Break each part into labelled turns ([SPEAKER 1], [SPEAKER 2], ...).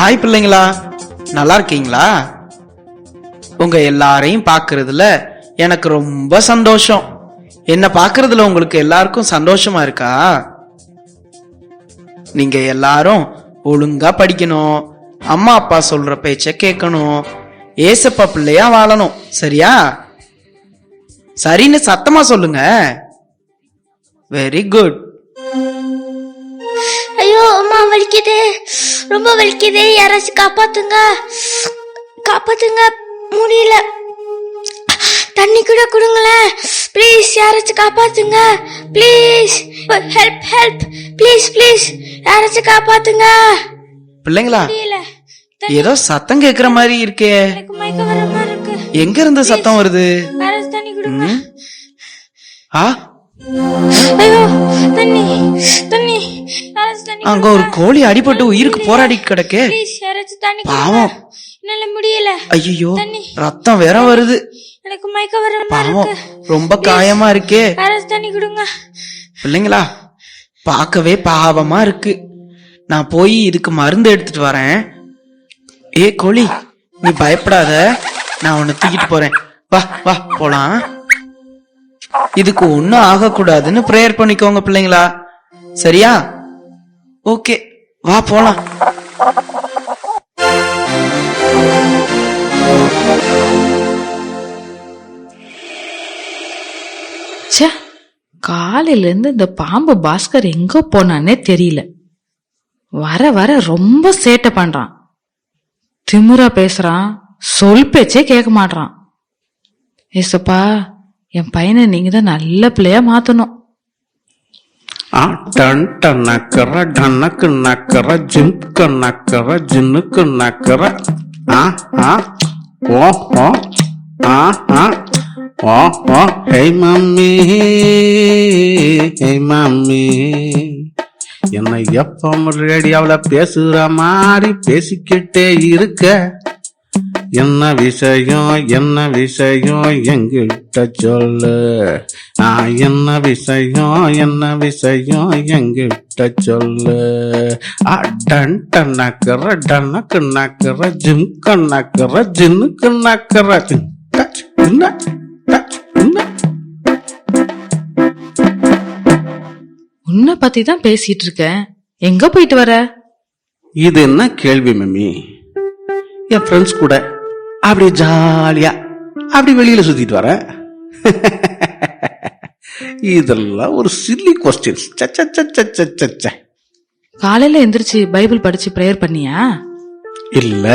[SPEAKER 1] Hi பிள்ளைங்களா, நல்லா இருக்கீங்களா? உங்க எல்லாரையும் பார்க்கறதுல எனக்கு ரொம்ப சந்தோஷம். என்ன பார்க்கறதுல உங்களுக்கு எல்லாருக்கும் சந்தோஷமா இருக்கா? நீங்க எல்லாரும் ஒழுங்கா படிக்கணும், அம்மா அப்பா சொல்ற பேச்ச கேட்கணும், ஏசப்பா பிள்ளையா வாழணும். சரியா? சரின்னு சத்தமா சொல்லுங்க. Very good.
[SPEAKER 2] ஐயோ அம்மா வலிக்குது, ரொம்ப வலிக்குது. யாராச்சும் காப்பாத்துங்க, காப்பாத்துங்க, முடியல. தண்ணி கூட கொடுங்களேன் ப்ளீஸ். யாராச்சும் காப்பாத்துங்க please. Help help please please. யாராச்சும் காப்பாத்துங்க.
[SPEAKER 1] பிள்ளைங்களா, ஏதோ சத்தம் கேக்குற மாதிரி இருக்கே.
[SPEAKER 2] எனக்கு மயக்கம் வர மாதிரி இருக்கு.
[SPEAKER 1] எங்க இருந்து சத்தம் வருது?
[SPEAKER 2] யாராச்சும் தண்ணி கொடுங்க.
[SPEAKER 1] ஐயோ,
[SPEAKER 2] தண்ணி தண்ணி. யாராச்சும் தண்ணி.
[SPEAKER 1] அங்க ஒரு கோழி அடிபட்டு உயிருக்கு போராடி கிடக்கே.
[SPEAKER 2] ப்ளீஸ் யாராச்சும் தண்ணி.
[SPEAKER 1] பாவம்,
[SPEAKER 2] என்னால முடியல.
[SPEAKER 1] ஐயோ, ரத்தம் வேற வருது.
[SPEAKER 2] எனக்கு மயக்கம் வர மாதிரி
[SPEAKER 1] பாவம்,
[SPEAKER 2] இருக்கு.
[SPEAKER 1] ரொம்ப காயமா இருக்கே.
[SPEAKER 2] யாராச்சும் தண்ணி கொடுங்க.
[SPEAKER 1] பிள்ளைங்களா, பார்க்கவே பாவமா இருக்கு. நான் போய் இதுக்கு மருந்து எடுத்துட்டு வரேன். ஏ கோழி, நீ பயப்படாத, நான் உன்னை தூக்கிட்டு போறேன். வா வா போலாம். இதுக்கு ஒன்னும் ஆகக்கூடாதுன்னு பிரேயர் பண்ணிக்கோங்க பிள்ளைங்களா. சரியா? ஓகே, வா போலாம்.
[SPEAKER 3] காலையில இருந்து இந்த பாம்பு பாஸ்கர் எங்க போனானே தெரியல. வர வர ரொம்ப சேட்டை பண்றான், திமிரா பேசுறான், சொல் பேச்சே கேட்க மாட்டான். ஏசப்பா, என் பையனை நீங்க தான் நல்ல பிள்ளையா மாத்தணும்.
[SPEAKER 4] நக்கற டனக்கு நக்கற ஜிம்க்கு நக்கற ஜின்னுக்கு நக்கற ஓஹோ ஓஹோ. ஹே மம்மி, ஹே மம்மி, என்னை எப்பவும் ரேடியோவில் பேசுற மாதிரி பேசிக்கிட்டே இருக்க. என்ன விஷயம் என்ன விஷயம் எங்கிட்ட சொல்லு. என்ன விஷயம் என்ன விஷயம் எங்கிட்ட சொல்லு. டன்ட்ட நக்கற டனக்கு நக்கற ஜிம்க்கு நக்கற ஜின்னுக்கு நக்கற.
[SPEAKER 3] உன்னை பத்தி தான் பேசிட்டு இருக்கேன், எங்க போயிட்டு வர?
[SPEAKER 4] இது என்ன கேள்வி மம்மி? என் ஃப்ரெண்ட்ஸ் கூட அப்படி ஜாலியா அப்படி வெளியில சுத்திட்டு வரேன். இதெல்லாம் ஒரு சில்லி கொஸ்டின்ஸ்.
[SPEAKER 3] காலையில எந்திரிச்சு பைபிள் படிச்சு பிரேயர் பண்ணியா?
[SPEAKER 4] இல்ல.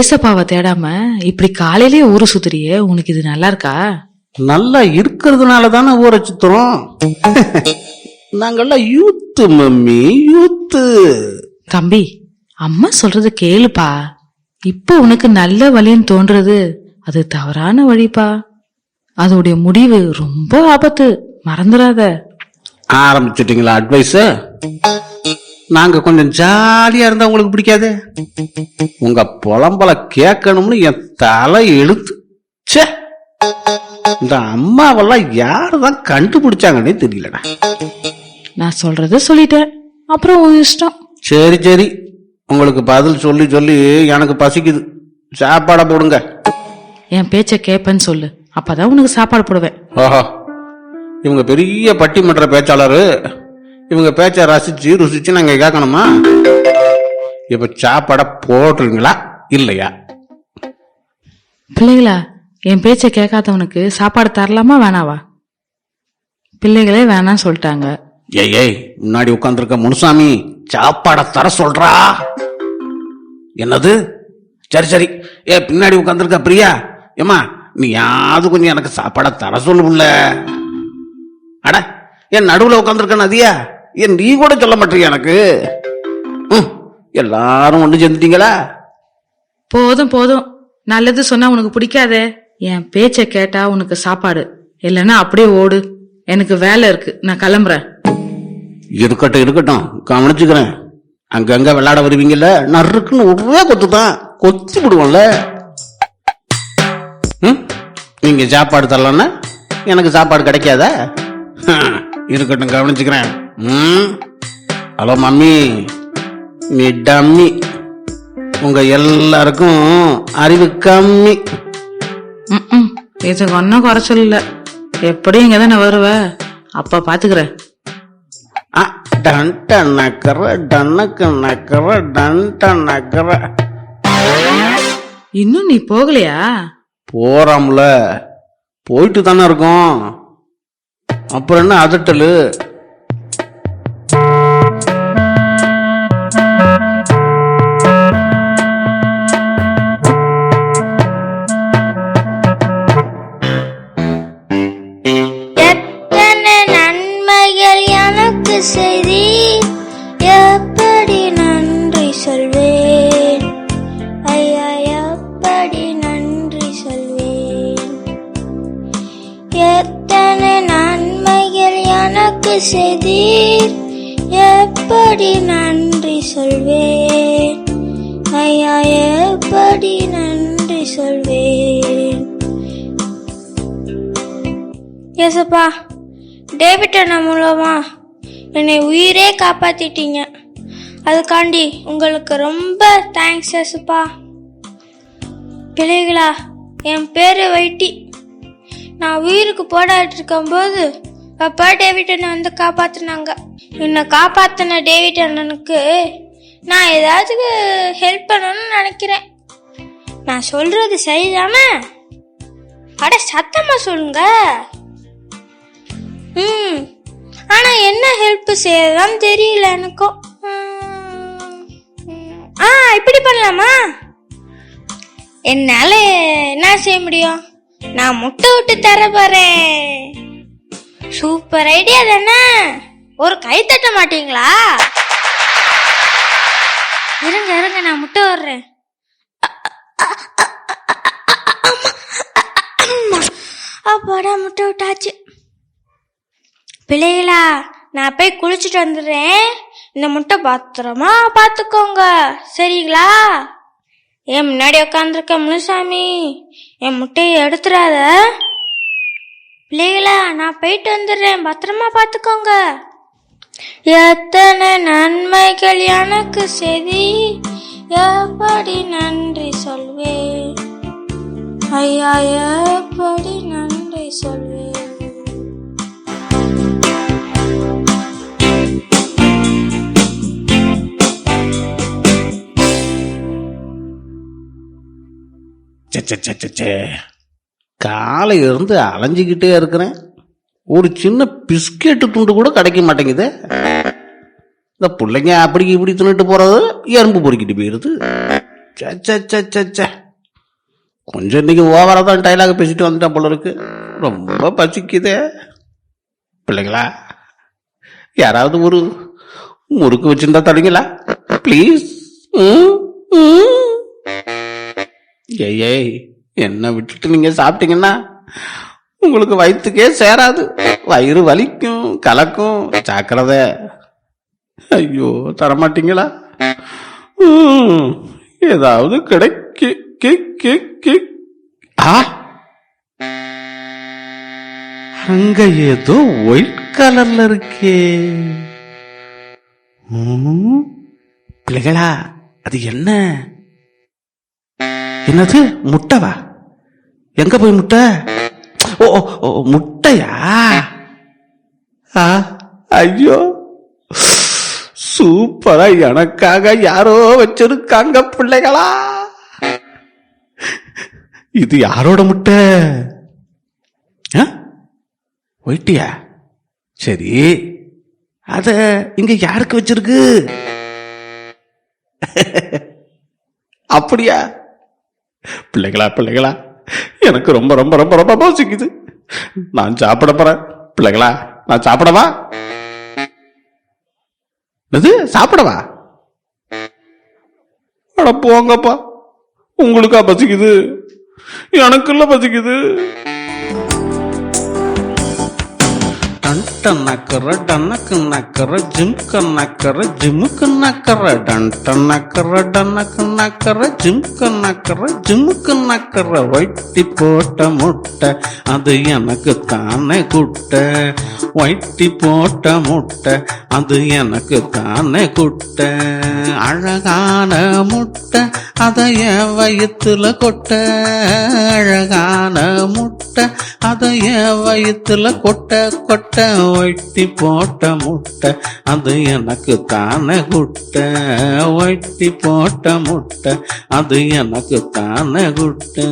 [SPEAKER 3] ஏசப்பாவை தேடாம இப்படி காலையிலேயே ஊரு சுத்துறியே, உனக்கு இது நல்லா இருக்கா?
[SPEAKER 4] நல்லா இருக்கிறதுனால தானே ஊரை சுத்துறோம். நாங்கெல்லாம் யூத்து மம்மி, யூத்து.
[SPEAKER 3] தம்பி, அம்மா சொல்றது கேளுப்பா. இப்ப உனக்கு நல்ல வழின்னு தோன்றது அது தவறான வழிப்பா. அதோடைய முடிவு ரொம்ப ஆபத்து, மறந்துடாத.
[SPEAKER 4] ஆரம்பிச்சுட்டீங்களா அட்வைஸ்? நாங்க கொஞ்சம் ஜாலியா இருந்தா உங்களுக்கு பிடிக்காது. உங்க புலம்பல கேட்கணும்னு என் தலை எழுத்து. சே, இந்த அம்மாவெல்லாம் யாருதான் கண்டுபிடிச்சாங்கன்னே தெரியலடா.
[SPEAKER 3] நான் சொல்றத சொல்லிட்டேன், அப்புறம் உன் இஷ்டம்.
[SPEAKER 4] சரி சரி, உங்களுக்கு பதில் சொல்லி சொல்லி எனக்கு பசிக்குது. சாப்பாட போடுங்க.
[SPEAKER 3] என் பேச்ச கேப்பேன்னு சொல்லு, அப்பதான் உனக்கு சாப்பாடு போடுவேன்.
[SPEAKER 4] ஓஹோ, இவங்க பெரிய பட்டிமன்ற பேச்சாளரு. இவங்க பேச்ச ரசிச்சு ருசிச்சு நாங்க கேட்கணுமா? இப்ப சாப்பாட போடுறீங்களா இல்லையா?
[SPEAKER 3] பிள்ளைகளா, என் பேச்ச கேட்காதவனுக்கு சாப்பாடு தரலாமா வேணாவா? பிள்ளைகளே வேணாம் சொல்லிட்டாங்க.
[SPEAKER 4] ஏய், முன்னாடி உட்கார்ந்துருக்க முனுசாமி சாப்பாட தர சொல்றா. என்னது? சரி சரி. பின்னாடி உட்கார்ந்துருக்க பிரியா, ஏமா நீ யாது கொஞ்சம் எனக்கு சாப்பாட தர சொல்லுல. அட, என் நடுவுல உட்கார்ந்துருக்க நதியா, ஏன் நீ கூட சொல்ல மாட்டீங்க எனக்கு? எல்லாரும் ஒண்ணு சேர்ந்துட்டீங்களா?
[SPEAKER 3] போதும் போதும், நல்லது சொன்னா உனக்கு பிடிக்காதே. என் பேச்ச கேட்டா உனக்கு சாப்பாடு, இல்லைன்னா அப்படியே ஓடு. எனக்கு வேலை இருக்கு, நான் கிளம்புறேன்.
[SPEAKER 4] இருக்கட்டும் இருக்கட்டும், கவனிச்சுக்கிறேன். அங்கங்க விளையாட வருவீங்கல்ல, நறுக்குன்னு ஒரே கொத்து தான், கொத்தி விடுவோம்ல. நீங்க சாப்பாடு தரலன்னா எனக்கு சாப்பாடு கிடைக்காதா? இருக்கட்டும், கவனிச்சுக்கிறேன். ஹலோ மம்மி, நீ டம்மி. உங்க எல்லாருக்கும் அறிவு கம்மி.
[SPEAKER 3] ம்ம். இதுக்கு ஒன்னும் குறைச்சல் இல்ல. எப்படியும் இங்க தானே வருவ, அப்ப பாத்துக்கிறேன்.
[SPEAKER 4] டன்ட நக்கற டன்னக்கு நக்கற டன்ட நக்கற.
[SPEAKER 3] இன்னும் நீ போகலையா?
[SPEAKER 4] போறாம்ல, போயிட்டு தானே இருக்கோம். அப்புறம் என்ன அதட்டலு?
[SPEAKER 2] எத்தனை நன்மைகள் எனக்கு செய்தி, எப்படி நன்றி சொல்வேன் ஐயா, எப்படி நன்றி சொல்வேன். எத்தனை நன்மைகள் எனக்கு செய்தீர், எப்படி நன்றி சொல்வேன் ஐயா, எப்படி நன்றி சொல்வேன். ஏசப்பா, டேவிட் அண்ணா மூலமா என்னை உயிரே காப்பாத்திட்டீங்க. அதுக்காண்டி உங்களுக்கு ரொம்ப தேங்க்ஸ் ஏசப்பா. பிள்ளைகளா, என் பேரு வைட்டி. நான் உயிருக்கு போராடிட்டு இருக்கும்போது அப்பா டேவிட் அண்ணன் வந்து காப்பாத்தினாங்க. என்னை காப்பாத்தின டேவிட் அண்ணனுக்கு நான் ஏதாவது ஹெல்ப் பண்ணணும்னு நினைக்கிறேன். நான் சொல்றது சரிதானே? அட சத்தமா சொல்லுங்க. ஆனா என்ன ஹெல்ப் செய்யலாம் தெரியல எனக்கும். இப்படி பண்ணலாமா? என்னால என்ன செய்ய முடியும்? நான் முட்டை விட்டு தர போறேன். சூப்பர் ஐடியா தானே? ஒரு கை தட்ட மாட்டீங்களா? இருங்க இருங்க, நான் முட்டை வர்றேன். அப்பாடா, முட்டை விட்டாச்சு. பிள்ளைகளா, நான் போய் குளிச்சுட்டு வந்துடுறேன். இந்த முட்டை பத்திரமா பார்த்துக்கோங்க, சரிங்களா? என் முன்னாடி உட்காந்துருக்க முனுசாமி, என் முட்டையை எடுத்துடாத. பிள்ளைகளா, நான் போயிட்டு வந்துடுறேன், பத்திரமா பார்த்துக்கோங்க. எத்தனை நன்மைகள் எனக்கு செய்தி, எப்படி நன்றி சொல்வேன் ஐயா, எப்படி நன்றி சொல்வேன்.
[SPEAKER 4] காலையில இருந்து அலைஞ்சிக்கிட்டே இருக்கிறேன். ஒரு சின்ன பிஸ்கெட்டு துண்டு கூட கிடைக்க மாட்டேங்குது. இந்த பிள்ளைங்க அப்படி இப்படி தின்னுட்டு போறது, எறும்பு பொறுக்கிட்டு போயிருது. கொஞ்சம் இன்னைக்கு ஓவரா தான் டைலாக் பேசிட்டு வந்துட்டேன் போல இருக்கு. ரொம்ப பசிக்குதே. பிள்ளைங்களா, யாராவது ஒரு முறுக்கு வச்சிருந்தா தருவீங்களா ப்ளீஸ்? ஏய், என்ன விட்டுட்டு நீங்க சாப்பிட்டீங்கன்னா உங்களுக்கு வயிற்றுக்கே சேராது. வயிறு வலிக்கும், கலக்கும். ஜாக்கிரதை. ஐயோ, தரமாட்டீங்களா? ஏதாவது கிடைக்கு. அங்க ஏதோ ஒயிட் கலர்ல இருக்கே. பிள்ளைகளா, அது என்ன? என்னது? முட்டைவா? எங்க போய் முட்டை? ஓ, முட்டையா? ஐயோ, சூப்பரா எனக்காக யாரோ வச்சிருக்காங்க பிள்ளைகளா. இது யாரோட முட்டை? ஒயிட்டியா? சரி, அத இங்க யாருக்கு வச்சிருக்கு? அப்படியா? பிள்ளைகளா, எனக்கு ரொம்ப ரொம்ப ரொம்ப ரொம்ப பசிக்குது. நான் சாப்பிட போறேன். பிள்ளைகளா, நான் சாப்பிடவா? இது சாப்பிடவா? அட போங்கப்பா, உங்களுக்கா பசிக்குது? எனக்குள்ள பசிக்குது. டன்னக்கர டன்னக்கு நக்கர ஜிம்க நக்கர ஜிமுக்கு நக்கர டன்னக்கர டன்னக்கு நக்கர ஜிம்க நக்கர ஜிமுக்கு நக்கர வைட்டி போட்ட முட்டை அது எனக்கு தானே குட்டை வைட்டி போட்ட முட்டை அது எனக்கு தானே குட்டை அழகான முட்டை அதை என் வயிற்றுல கொட்ட அழகான முட்டை அதை என் வயிற்றுல கொட்ட கொட்ட வைட்டி போட்ட முட்டை அது எனக்கு தானே குட்டை வைட்டி போட்ட முட்டை அது எனக்கு தானே குட்டை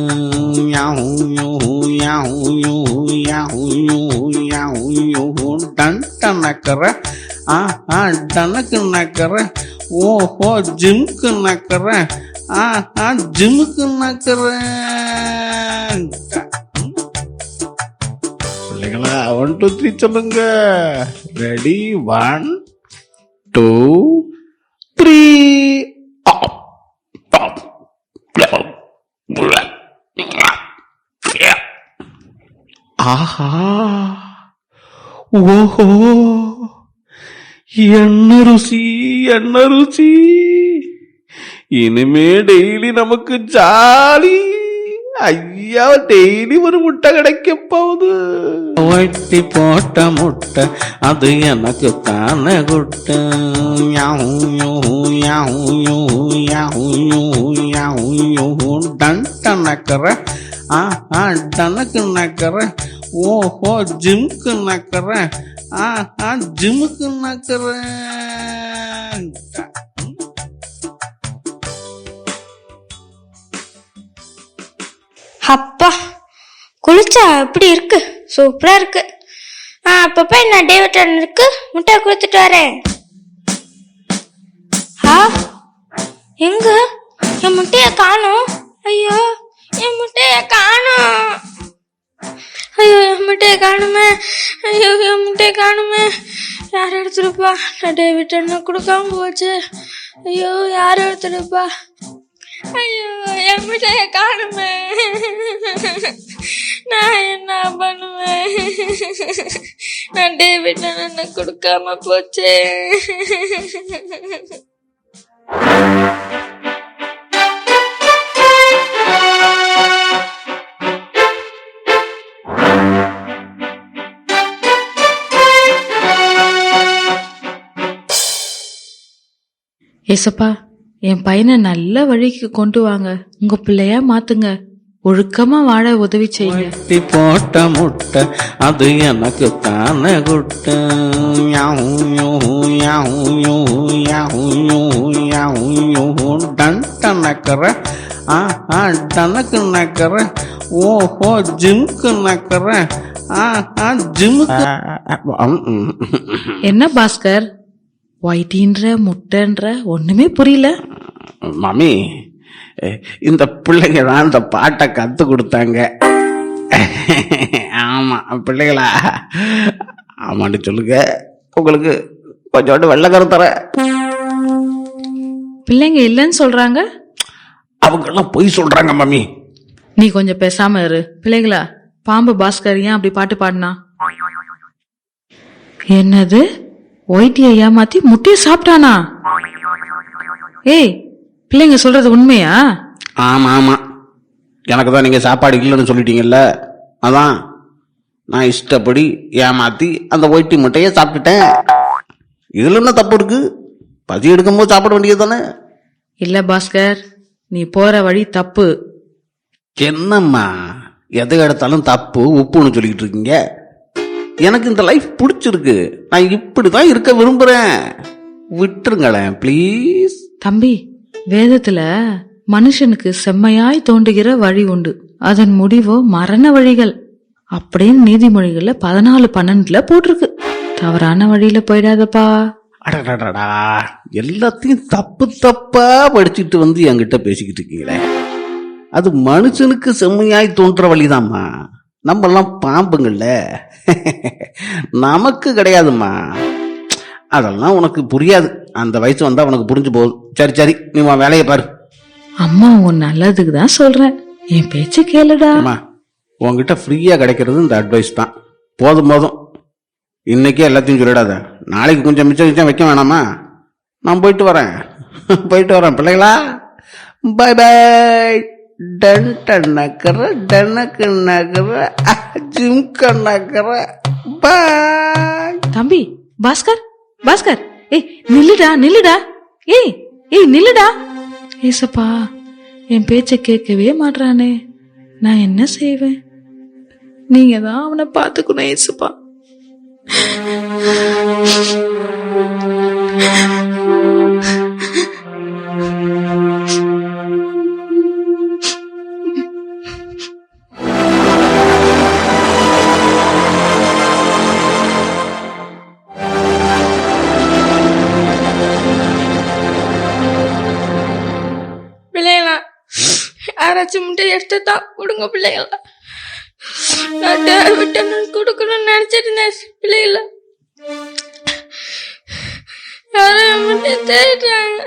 [SPEAKER 4] யாஹூ யூஹூ யாஹூ யூஹூ யாஹூ யூஹூ யாஹூ யூஹூ டன் டனக்கற டனக்கு நக்கற ஓஹோ ஜிம்க்கு நக்கற ஜிம்முக்கு நக்கற பிள்ளைங்களா 1 2 3 சொல்லுங்க. ரெடி 1 2 3 ஆஹா ஓஹோ என்ன ருசி என்ன ருசி. இனிமே டெய்லி நமக்கு ஜாலி. ஐயா டெய்லி ஒரு முட்டை கிடைக்க போகுது. வைட்டி போட்ட முட்டை அது எனக்கு தானே குட்டை யாஹூ யூஹூ யாஹூ யூஹூ யாஹூ யூஹூ யாஹூ யூஹூ டன் டனக்கற டனக்கு நக்கற ஓஹோ ஜிம்க்கு நக்கற ஜிம்முக்கு நக்கற.
[SPEAKER 2] அப்பா குளிச்சா எப்படி இருக்கு, சூப்பரா இருக்கு. அப்பப்ப நான் டேவிட் அண்ணனுக்கு முட்டை கொடுத்துட்டு வரேன். எங்க என் முட்டைய காணோம். ஐயோ என் முட்டைய காணோம். ஐயோ என் முட்டைய காணுமே. ஐயோ என் முட்டைய காணுமே. யார் எடுத்துருப்பா? நான் டேவிட் அண்ணன் கொடுக்காம போச்சு. ஐயோ யார் எடுத்துருப்பா? ஐயோ என் முட்டைய காணுமே. நான் என்ன பண்ணுவேன்? நான் டேவிட் அண்ணன் கொடுக்காம போச்சு.
[SPEAKER 3] ஏசப்பா, என் பையனை நல்ல வழிக்கு கொண்டு வாங்க. உங்க பிள்ளையா மாத்துங்க. ஒழுக்கமா வாழ உதவி செய்யுங்க.
[SPEAKER 4] வைட்டி போட்ட முட்டை அது எனக்கு தானே குட்டை யாஹூ யூஹூ யாஹூ யூஹூ யாஹூ யூஹூ யாஹூ யூஹூ டன் டனக்கற டனக்கு நக்கற ஓஹோ ஜிம்க்கு நக்கற ஜிம்முக்கு.
[SPEAKER 3] என்ன பாஸ்கர், ஒயிட்டின்ற முட்டைன்ற ஒண்ணுமே புரியல.
[SPEAKER 4] மாமி, இந்த பிள்ளைங்க தான் இந்த பாட்டை கத்து கொடுத்தாங்க. ஆமா பிள்ளைகளா, ஆமான்னு சொல்லுங்க. உங்களுக்கு கொஞ்சோண்டு வெள்ளக்கரு தர.
[SPEAKER 3] பிள்ளைங்க இல்லைன்னு சொல்றாங்க.
[SPEAKER 4] அவங்க எல்லாம் பொய் சொல்றாங்க மாமி.
[SPEAKER 3] நீ கொஞ்சம் பேசாம இரு. பிள்ளைகளா, பாம்பு பாஸ்கர் ஏன் அப்படி பாட்டு பாடினா? என்னது, ஒயிட்டியை ஏமாத்தி முட்டைய சாப்பிட்டானா? ஏய், பிள்ளைங்க சொல்றது உண்மையா?
[SPEAKER 4] ஆமா ஆமா, எனக்கு தான் நீங்க சாப்பாடு இல்லைன்னு சொல்லிட்டீங்கல்ல, அதான் நான் இஷ்டப்படி ஏமாத்தி அந்த ஒயிட்டி முட்டையை சாப்பிட்டுட்டேன். இதுல என்ன தப்பு இருக்கு? பசி எடுக்கும்போது சாப்பிட வேண்டியது தானே.
[SPEAKER 3] இல்ல பாஸ்கர், நீ போற வழி தப்பு.
[SPEAKER 4] என்னம்மா எதை எடுத்தாலும் தப்பு உப்புன்னு சொல்லிக்கிட்டு இருக்கீங்க? எனக்கு இந்த லைஃப் பிடிச்சிருக்கு. நான் இப்படிதான் இருக்க விரும்புறேன். விட்டுருங்களேன் ப்ளீஸ்.
[SPEAKER 3] தம்பி, வேதத்துல மனுஷனுக்கு செம்மையாய் தோன்றுகிற வழி உண்டு, அதன் முடிவோ மரண வழிகள் அப்படின்னு நீதிமொழிகள்ல 14:12 போட்டிருக்கு. தவறான வழியில போயிடாதப்பா.
[SPEAKER 4] அடடடா, எல்லாத்தையும் தப்பு தப்பா படிச்சுட்டு வந்து என்கிட்ட பேசிக்கிட்டு இருக்கீங்களே. அது மனுஷனுக்கு செம்மையாய் தோன்ற வழிதாம்மா. நம்ம எல்லாம் பாம்புங்கள்ல, நமக்கு கிடையாதும்மா. அதெல்லாம் உனக்கு புரியாது. அந்த வயசு வந்தா உனக்கு புரிஞ்சு போகுது. சரி சரி, நீ உன் வேலையை பாரு.
[SPEAKER 3] அம்மா உன் நல்லதுக்கு தான் சொல்றேன், என் பேச்சு கேளுடா.
[SPEAKER 4] உங்ககிட்ட ஃப்ரீயா கிடைக்கிறது இந்த அட்வைஸ் தான். போதும் போதும், இன்னைக்கே எல்லாத்தையும் சொல்லிடாத. நாளைக்கு கொஞ்சம் மிச்சம் வைக்க வேணாமா? நான் போயிட்டு வரேன் பிள்ளைகளா. Bye bye. டன் டன் நக்கற டனக்கு நக்கற ஜிம்க நக்கற. பாய்.
[SPEAKER 3] தம்பி பாஸ்கர், பாஸ்கர், ஏய் நில்லுடா. ஏய் நில்லுடா. ஏசப்பா, என் பேச்ச கேட்கவே மாட்றானே, நான் என்ன செய்வேன்? நீங்க தான் அவனை பாத்துக்கணும் ஏசப்பா.
[SPEAKER 2] பிள்ளைங்களா, யாராச்சும் முட்டை எடுத்து தான் கொடுங்க பிள்ளைங்களா. நான் விட்டணும் கொடுக்கணும்னு நினைச்சிட்டு இருந்தேன் பிள்ளைங்களா. யாரும் முட்டை தேடுறாங்க.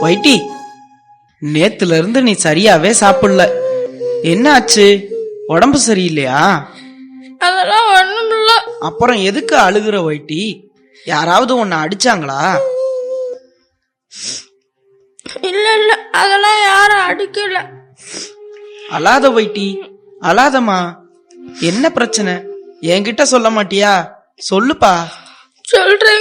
[SPEAKER 1] வைட்டி, நேத்துல இருந்து நீ சரியாவே சாப்பிடல. என்ன ஆச்சு? உடம்பு சரியில்லையா?
[SPEAKER 2] அதெல்லாம் ஒண்ணும் இல்ல.
[SPEAKER 1] அப்புறம் எதுக்கு அழுகுற வைட்டி? யாராவது உன்னை அடிச்சாங்களா?
[SPEAKER 2] இல்ல, அதெல்லாம் யாரும் அடிக்கல.
[SPEAKER 1] அழாத வைட்டி, அழாதம்மா. என்ன பிரச்சனை? என்கிட்ட சொல்ல மாட்டியா? சொல்லுப்பா.
[SPEAKER 2] சொல்றேன்.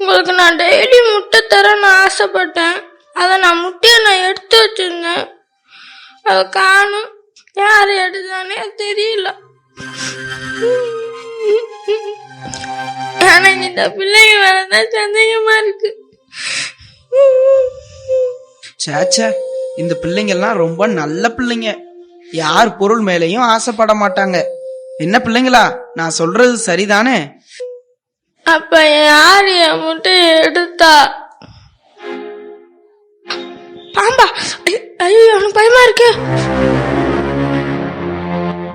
[SPEAKER 2] உங்களுக்கு நான் டெய்லி முட்டை தரேன்னு ஆசைப்பட்டேன். நான் முட்டையை எடுத்து வச்சிருந்தேன். அதை காணும். யார் எடுத்தானே தெரியல. ஆனா இந்த பிள்ளைங்க வேறதான் சந்தேகமா இருக்கு.
[SPEAKER 1] சேச்சே, இந்த பிள்ளைங்க எல்லாம் ரொம்ப நல்ல பிள்ளைங்க. யார் பொருள் மேலேயும் ஆசைப்பட மாட்டாங்க. என்ன பிள்ளைங்களா, நான் சொல்றது சரிதானே?
[SPEAKER 2] அப்ப யாரு என் முட்டையை எடுத்தா? பாம்பா? ஐயோ, எனக்கு பயமா இருக்கு.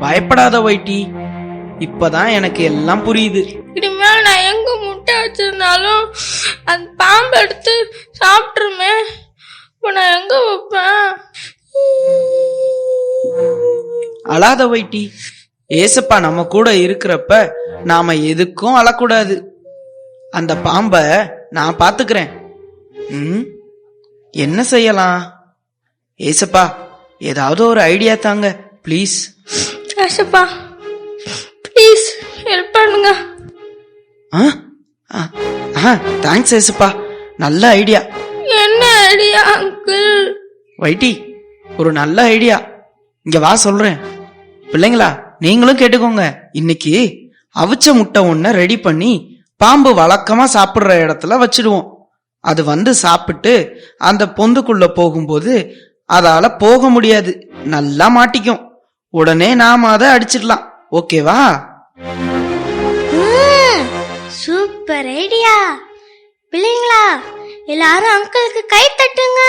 [SPEAKER 1] பயப்படாத வைட்டி, இப்பதான் எனக்கு எல்லாம் புரியுது.
[SPEAKER 2] இனிமேல் நான் எங்க முட்டை வச்சிருந்தாலும் அந்த பாம்பு எடுத்து சாப்பிட்டுருமே. இப்ப நான் எங்க வைப்பேன்?
[SPEAKER 1] அழாத வைட்டி, ஏசப்பா நம்ம கூட இருக்கிறப்ப நாம எதுக்கும் அழக்கூடாது. அந்த பாம்ப நான் பாத்துக்கிறேன். என்ன செய்யலாம்? ஏசப்பா, ஏதாவது ஒரு ஐடியா தாங்க ப்ளீஸ்.
[SPEAKER 2] ஏசப்பா, ப்ளீஸ் ஹெல்ப் பண்ணுங்க.
[SPEAKER 1] தேங்க்ஸ் ஏசப்பா, நல்ல ஐடியா.
[SPEAKER 2] என்ன ஐடியா அங்கிள்?
[SPEAKER 1] வைட்டி, ஒரு நல்ல ஐடியா. இங்க வா சொல்றேன். பிள்ளைங்களா, நீங்களும் கேட்டுக்கோங்க. இன்னைக்கு அவிச்ச முட்டை ஒன்ன ரெடி பண்ணி பாம்பு வழக்கமா சாப்பிடுற இடத்துல வச்சிடுவோம். அது வந்து சாப்பிட்டு அந்த பொந்துக்குள்ள போகும்போது அதால போக முடியாது, நல்லா மாட்டிக்கும். உடனே நாம அதை அடிச்சிடலாம். ஓகேவா?
[SPEAKER 2] Super idea. பிள்ளைங்களா, எல்லாரும் அங்கிளுக்கு கை தட்டுங்க.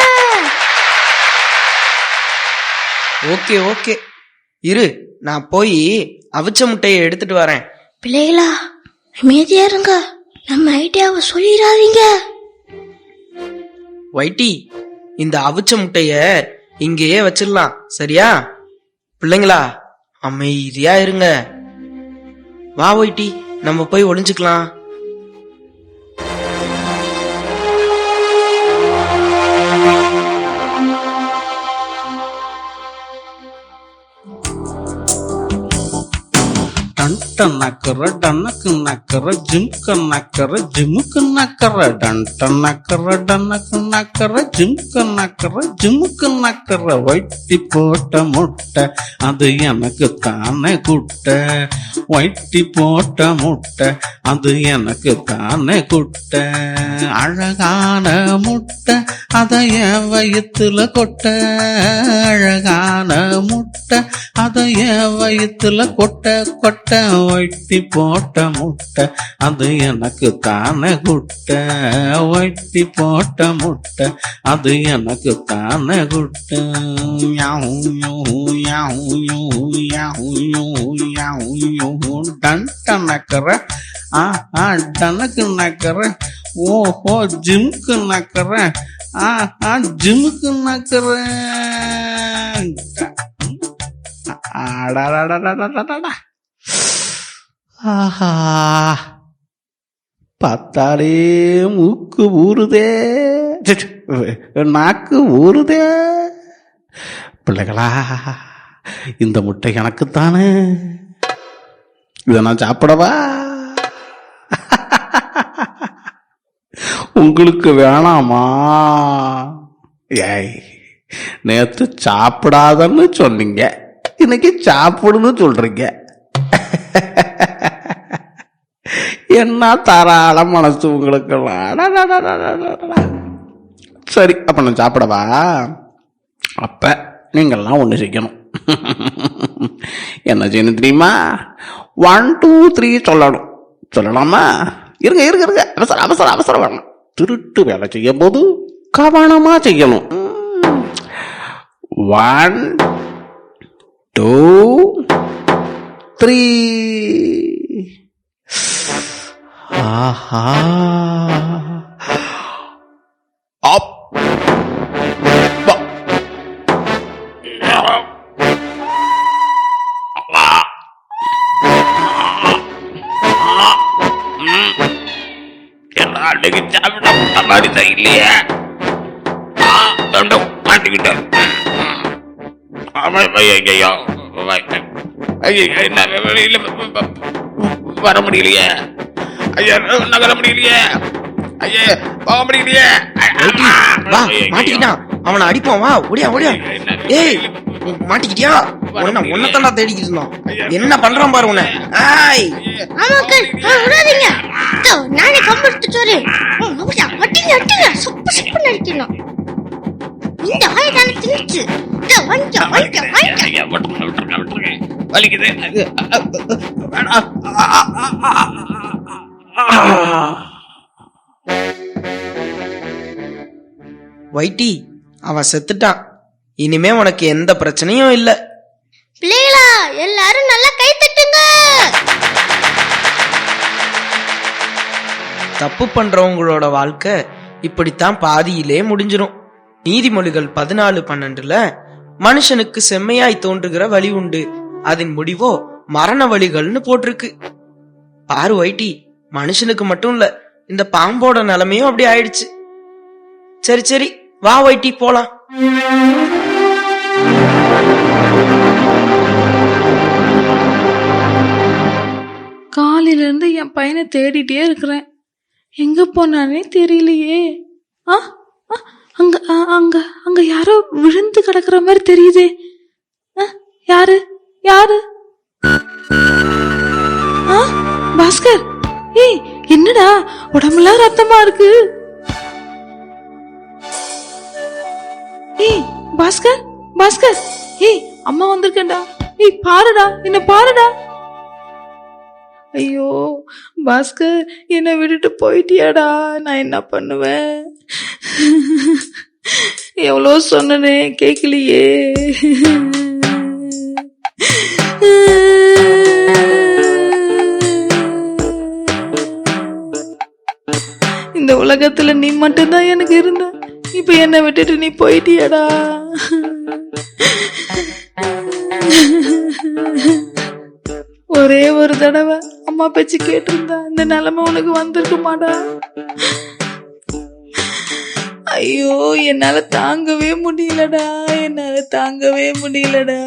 [SPEAKER 1] ஓகே, இரு, நான் போய் அவிச்ச முட்டையை எடுத்துட்டு வரேன்.
[SPEAKER 2] பிள்ளைகளா, அமைதியா இருங்க. நம்ம ஐடியாவை சொல்லிடாதீங்க.
[SPEAKER 1] வைட்டி, இந்த அவிச்ச முட்டைய இங்கேயே வச்சிடலாம், சரியா? பிள்ளைங்களா, அமைதியா இருங்க. வா வைட்டி, நம்ம போய் ஒளிஞ்சுக்கலாம்.
[SPEAKER 4] டன் நக்கற டனக்கு நக்கற ஜிம்க நக்கற ஜிமுக்கு நக்கற டன் நக்கற டனக்கு நக்கற ஜிம்க நக்கற ஜிமுக்கு நக்கற. வைட்டி போட்ட முட்டை அது எனக்கு தானே குட்டை. வைட்டி போட்ட முட்டை அது எனக்கு தானே குட்டை. அழகான முட்டை அதை என் வயிற்றுல கொட்ட. அழகான முட்டை அதை என் வயிற்றுல கொட்ட கொட்ட. வைட்டி போட்ட முட்டை அது எனக்கு தானே குட்டை. வைட்டி போட்ட முட்டை அது எனக்கு தானே குட்டை. டன் நக்கற டனக்கு நக்கறேன், ஓஹோ ஜிம்க்கு நக்கறேன், ஜிம்முக்கு நக்கறேன். அடடடடடடடடா. ஆஹா, பார்த்தாலே மூக்கு ஊறுதே, நாக்கு ஊறுதே. பிள்ளைகளா, இந்த முட்டை எனக்குத்தானே, இதை நான் சாப்பிடவா? உங்களுக்கு வேணாமா? ஏய், நேத்து சாப்பிடாதன்னு சொன்னீங்க, இன்னைக்கு சாப்பிடுன்னு சொல்றீங்க. என்ன தாராள மனசு உங்களுக்கெல்லாம். சரி, அப்ப நான் சாப்பிடவா? அப்ப நீங்கள்லாம் ஒன்று செய்யணும். என்ன செய்யணும் தெரியுமா? 1 2 3 சொல்லணும். சொல்லலாமா? இருங்க இருங்க இருங்க, அவசரம் அவசரம் அவசரம் வேணும். திருட்டு வேலை செய்யும் போது கவனமா செய்யணும். 1 2 3. ஆஹா, இல்லையே, மாட்டிக்கிட்டேன். வர முடியலையே, ஐயா நகர முடியலையே, ஐயா போக முடியலையே.
[SPEAKER 1] வா, மாட்டிக்கிட்டான். அவனை அடிப்போம், வா, ஓடியா ஓடியா. ஏய், மாட்டிக்கிட்டியா? உன்னத்தாண்டா தேடிக்கிட்டு இருந்தோம். என்ன பண்றான் பாரு உன்னை. ஆய்,
[SPEAKER 2] ஆமாக்கள், விடாதீங்க. நானே கம்பு எடுத்துட்டு வரேன். அட்டிங்க அட்டிங்க, சுப்பு சுப்பு நடிக்கணும். இந்த ஆயுதான திணிச்சு வாங்க வாங்க வாங்க.
[SPEAKER 4] வலிக்குது.
[SPEAKER 1] வைட்டி, அவன் செத்துட்டான். இனிமே உனக்கு எந்த பிரச்சனையும் இல்ல.
[SPEAKER 2] பிள்ளைகளா, எல்லாரும் நல்லா கை தட்டுங்க.
[SPEAKER 1] தப்பு பண்றவங்களோட வாழ்க்கை இப்படித்தான் பாதியிலே முடிஞ்சிரும். நீதிமொழிகள் 14:12 மனுஷனுக்கு செம்மையாய் தோன்றுகிற வழி உண்டு, அதன் முடிவோ மரண வழிகள்னு போட்டிருக்கு. பாரு வைட்டி, மனுஷனுக்கு மட்டும் இல்ல, இந்த பாம்போட நிலைமையும் அப்படி ஆயிடுச்சு. சரி சரி, வா வைட்டி, போலாம்.
[SPEAKER 3] காலையில இருந்து என் பையனை தேடிட்டே இருக்கிறேன், எங்க போனானே தெரியலையே. ஆ ஆ, அங்க அங்க அங்க யாரோ விழுந்து கிடக்குற மாதிரி தெரியுதே. யாரு யாரு? பாஸ்கர், ஏய் என்னடா உடம்புலாம் ரத்தமா இருக்கு? ஏய் பாஸ்கர், பாஸ்கர், ஏய் அம்மா வந்திருக்கேன்டா. ஏய் பாருடா, என்ன பாருடா. ஐயோ பாஸ்கர், என்னை விட்டுட்டு போயிட்டியாடா, நான் என்ன பண்ணுவேன்? எவ்வளோ சொன்னனே, கேட்கலையே. இந்த உலகத்துல நீ மட்டும்தான் எனக்கு இருந்த, இப்ப என்னை விட்டுட்டு நீ போயிட்டியாடா. ஒரே ஒரு தடவை அம்மா பேச்சு கேட்டிருந்தா இந்த நிலைமை உனக்கு வந்திருக்குமாடா. ஐயோ, என்னால தாங்கவே முடியலடா, என்னால தாங்கவே முடியலடா.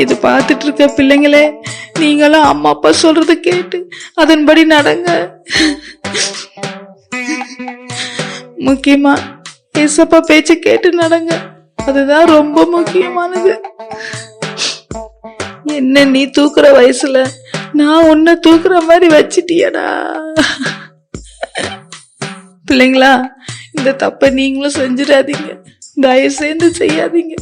[SPEAKER 3] இது பார்த்துட்டு இருக்க பிள்ளைங்களே, நீங்களும் அம்மா அப்பா சொல்றத கேட்டு அதன்படி நடங்க. முக்கியமா ஏசப்பா பேச்ச கேட்டு நடங்க, அதுதான் ரொம்ப முக்கியமானது. என்ன நீ தூக்குற வயசுல நான் உன்னை தூக்குற மாதிரி வச்சிட்டியடா. பிள்ளைங்களா, இந்த தப்ப நீங்களும் செஞ்சிடாதீங்க, தயவு செய்து செய்யாதீங்க.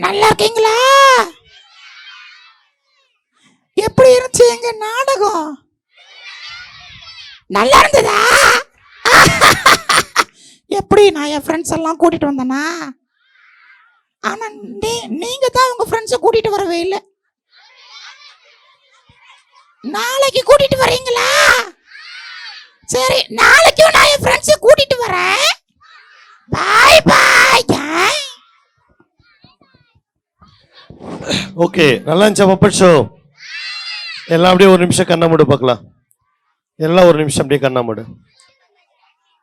[SPEAKER 5] நல்லா இருக்கீங்களா? எப்படி இருந்துச்சு எங்க நாடகம்? நல்லா இருந்ததா? எப்படி நான் என் ஃப்ரெண்ட்ஸ் எல்லாம் கூட்டிட்டு வந்தேனா? ஆனா நீங்க தான் உங்க ஃப்ரெண்ட்ஸை கூட்டிட்டு வரவே இல்லை. நாளைக்கு கூட்டிட்டு வரீங்களா? சரி, நாளைக்கும் நான் என் ஃப்ரெண்ட்ஸை கூட்டிட்டு வரேன். பாய் பாய்.
[SPEAKER 6] ஓகே, நல்லா இருந்துச்சா பப்பட் ஷோ? எல்லாம் அப்படியே ஒரு நிமிஷம் கண்ணை மூடு பார்க்கலாம். எல்லாம் ஒரு நிமிஷம் அப்படியே கண்ணை மூடு.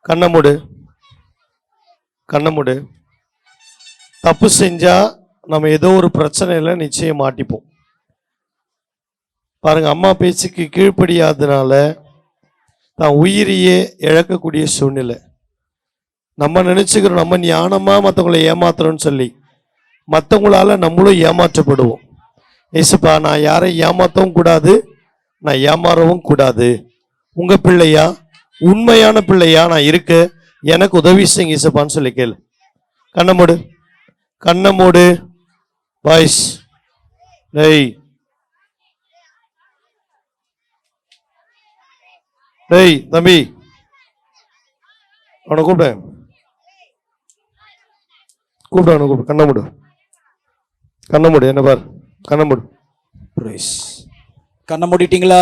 [SPEAKER 6] கண்ணை மூடு, கண்ணை மூடு. தப்பு செஞ்சா நம்ம ஏதோ ஒரு பிரச்சனையில நிச்சயம் மாட்டிப்போம். பாருங்க, அம்மா பேச்சுக்கு கீழ்ப்படியாதனால தான் உயிரையே இழக்கக்கூடிய சூழ்நிலை. நம்ம நினைச்சுக்கிறோம் நம்ம ஞானமா மற்றவங்களை ஏமாத்துறோம்னு சொல்லி, மற்றவங்களால நம்மளும் ஏமாற்றப்படுவோம். ஏசப்பா, நான் யாரையும் ஏமாற்றவும் கூடாது, நான் ஏமாறவும் கூடாது. உங்க பிள்ளையா, உண்மையான பிள்ளையா நான் இருக்க எனக்கு உதவி செய்யுங்க ஏசப்பான்னு சொல்லி கேளு. கண்ணை மூடு, கண்ணை மூடு. பாய்ஸ், டேய் டேய் தம்பி, அவனை கூப்பிட்டேன், கூப்பிடு, அவனை கூப்பிடு. கண்ணை மூடு, கண்ணை மூடு. என்ன பார், கண்ணை மூடு.
[SPEAKER 7] பிரைஸ். கண்ணை மூடிட்டீங்களா?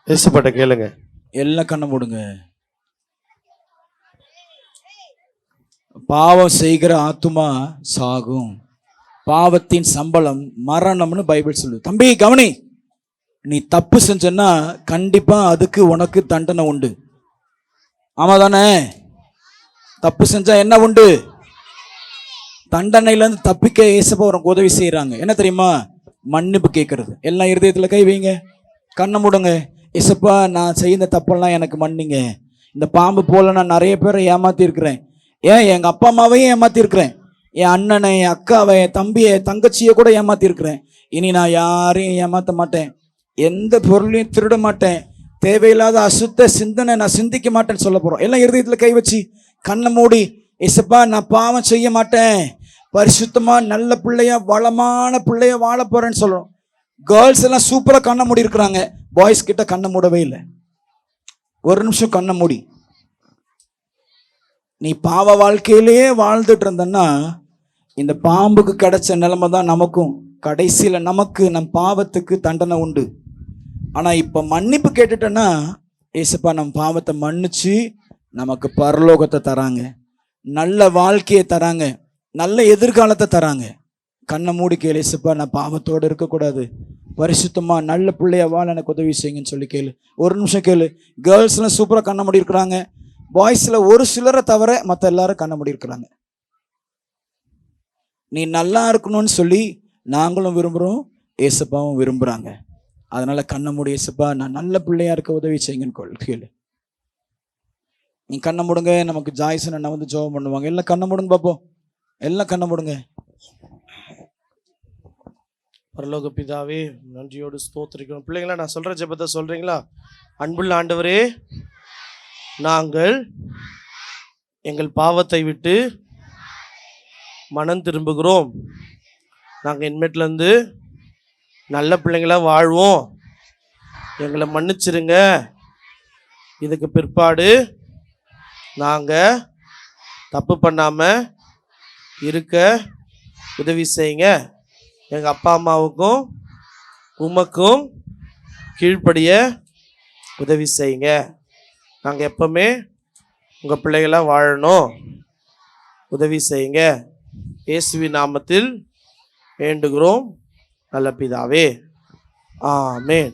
[SPEAKER 6] ஏசப்பாட்ட கேளுங்க.
[SPEAKER 7] எல்லாம் கண்ணை மூடுங்க. பாவம் செய்கிற ஆத்துமா சாகும், பாவத்தின் சம்பளம் மரணம்னு பைபிள் சொல்லுது. தம்பி கவனி, நீ தப்பு செஞ்சன்னா கண்டிப்பா அதுக்கு உனக்கு தண்டனை உண்டு. ஆமா தானே? தப்பு செஞ்சா என்ன உண்டு? தண்டனையிலேருந்து தப்பிக்க ஏசப்பா உனக்கு உதவி செய்யறாங்க. என்ன தெரியுமா? மன்னிப்பு கேட்கறது. எல்லாம் இருதயத்துல கை வைங்க, கண்ணை மூடுங்க. ஏசப்பா, நான் செய்த தப்பெல்லாம் எனக்கு மன்னிங்க. இந்த பாம்பு போல நான் நிறைய பேரை ஏமாத்தி இருக்கிறேன். ஏன் எங்க அப்பா அம்மாவையும் ஏமாத்தி இருக்கிறேன், என் அண்ணனை, என் அக்காவை, என் தம்பியை, தங்கச்சியை கூட ஏமாத்தி இருக்கிறேன். இனி நான் யாரையும் ஏமாத்த மாட்டேன், எந்த பொருளையும் திருட மாட்டேன், தேவையில்லாத அசுத்த சிந்தனை நான் சிந்திக்க மாட்டேன்னு சொல்ல போறோம். எல்லாம் இருதயத்துல கை வச்சு கண்ணை மூடி, ஏசப்பா நான் பாவம் செய்ய மாட்டேன், பரிசுத்தமா நல்ல பிள்ளையா வளமான பிள்ளையா வாழ போறேன்னு சொல்றோம். கேர்ள்ஸ் எல்லாம் சூப்பரா கண்ணை மூடி இருக்கிறாங்க, பாய்ஸ் கிட்ட கண்ணை மூடவே இல்லை. ஒரு நிமிஷம் கண்ணை மூடி. நீ பாவ வாழ்க்கையிலேயே வாழ்ந்துட்டு இருந்தன்னா இந்த பாம்புக்கு கிடைச்ச நிலைமை தான் நமக்கும். கடைசியில நமக்கு நம் பாவத்துக்கு தண்டனை உண்டு. ஆனா இப்ப மன்னிப்பு கேட்டுட்டோன்னா ஏசப்பா நம் பாவத்தை மன்னிச்சு நமக்கு பரலோகத்தை தராங்க, நல்ல வாழ்க்கையை தராங்க, நல்ல எதிர்காலத்தை தராங்க. கண்ணை மூடி கேளு, ஏசப்பா நான் பாவத்தோடு இருக்கக்கூடாது, பரிசுத்தமா நல்ல பிள்ளைய வாழ எனக்கு உதவி செய்யுங்கன்னு சொல்லி கேளு. ஒரு நிமிஷம் கேளு. கேர்ள்ஸ்லாம் சூப்பரா கண்ணை மூடி இருக்கிறாங்க, பாய்ஸ்ல ஒரு சிலரை தவிர மற்ற எல்லாரும் கண்ணை மூடி இருக்கிறாங்க. நீ நல்லா இருக்கணும்னு சொல்லி நாங்களும் விரும்புகிறோம், ஏசப்பாவும் விரும்புகிறாங்க. அதனால கண்ணை மூடி, ஏசப்பா நான் நல்ல பிள்ளையா இருக்க உதவி செய்யுங்கன்னு கேளு. நீ கண்ணை மூடுங்க. நமக்கு ஜாய்சன் அண்ணா வந்து ஜெபம் பண்ணுவாங்க. எல்லாம் கண்ணை மூடுங்க பார்ப்போம், எல்லாம் கண்ணை மூடுங்க.
[SPEAKER 6] பரலோக பிதாவே, நன்றியோடு ஸ்தோத்திரிக்கிறோம். பிள்ளைங்களா, நான் சொல்ற ஜெபத்தை சொல்றீங்களா? அன்புள்ள ஆண்டவரே, நாங்கள் எங்கள் பாவத்தை விட்டு மனம் திரும்புகிறோம். நாங்கள் இனிமேட்லேருந்து நல்ல பிள்ளைங்களா வாழ்வோம், எங்களை மன்னிச்சிருங்க. இதுக்கு பிற்பாடு நாங்கள் தப்பு பண்ணாமல் இருக்க உதவி செய்யுங்க. எங்கள் அப்பா அம்மாவுக்கும் உமக்கும் கீழ்ப்படிய உதவி செய்யுங்க. நாங்கள் எப்பவுமே உங்கள் பிள்ளைகளாக வாழணும், உதவி செய்யுங்க. இயேசுவின் நாமத்தில் வேண்டுகிறோம் நல்ல பிதாவே, ஆமென்.